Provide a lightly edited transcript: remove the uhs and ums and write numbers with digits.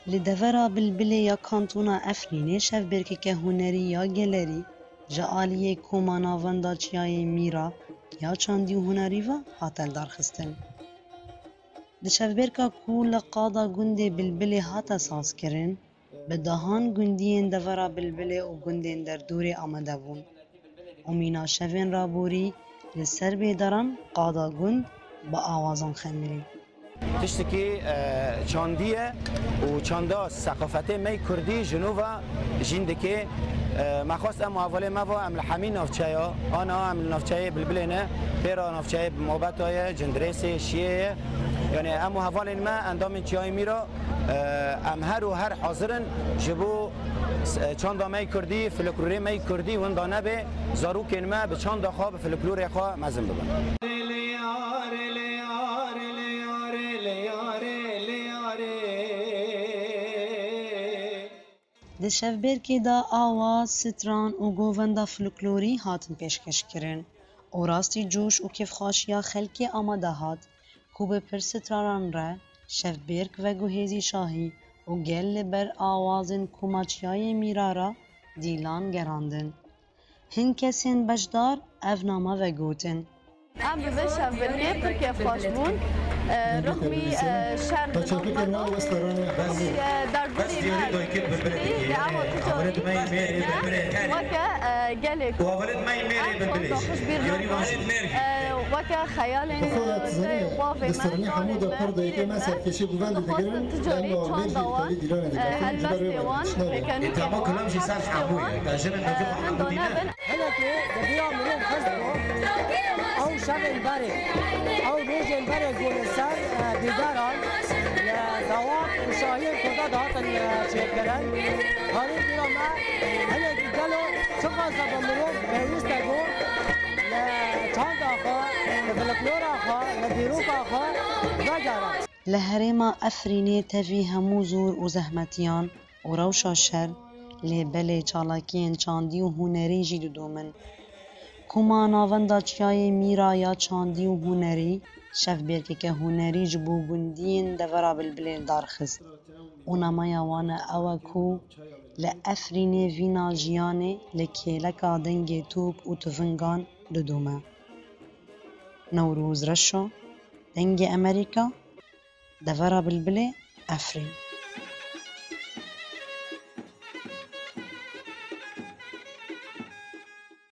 لدورا بلبلی یا کانتونا افرینه شف برکه هنری یا گلری جعالیه کومانا ونداچیای میرا یا چاندی هنری و هاتل درخستن. دشف برکا کو لقادا گنده بلبلی هاتا ساز کرن به دهان گندین دورا بلبلی و گندین در دوری آمده بون. امینا شفین را بوری لسر بیداران قادا گند با آوازان خمیری. تشتكي چاندیه و چاندا ثقافتی می کردی جنوبا جندکی مخواست ام حواله ما و ام لحمی نافچایا آنا ام نافچای بلبلینه پیرا نافچای موبتای جندرسی شیعه یعنی ام حواله ما اندام چای میرا ام هر و هر حاضرن جبو چاندا می کردی فلکلوری می کردی و اندانه به زاروکین ما به چاندا خواب فلکلوری خواه مزن ببن. د شفبرکی دا آواز ستران و گووندا فلکلوری هاتن پیشکش کرن و راستی جوش و کفخاشیا خلکی آماده هات کو به پر ستران را شفبرک و گوهیزی شاهی و گل لبر آوازن کوماچیای میرارا دیلان گراندن. هن کسین بجدار افناما و گوتن. ام به شفبرکی پر کفخاش رغمي شر در دوری ما وكا قالك وكا خيال دستورنی حمود پرده که من سرکشی بوند دیگران تجاری چند دوان هالبستوان ميكانيكي تمام كلام شيء صار حبوي تاجر النجوم حمودينا هلا كي دبيا من خزرو او شغل باري او روزن باري يقول السر بيداران دواب وشاهين كذا دهاتن شكران هاري ديرما هلا قالوا شغل زبمرو بيستغو لچاند آخا لفلکلور آخا لبیروک آخا وجارات لهرما افرینه تفی همو زور و زحمتیان و روشا شر لبله چالاکین چاندی و هنری جی دومن. کما ناوندا چیای میرا یا چاندی و هنری شف برکه که هنری جبو گندین دورا بلبلین دارخست. اونمایا وانا اوه کو لأفرینه وینا جیانه لکیلکا دنگ توپ و تفنگان دومه. نوروز رشو دنگ امریکا دورا بلبله افرین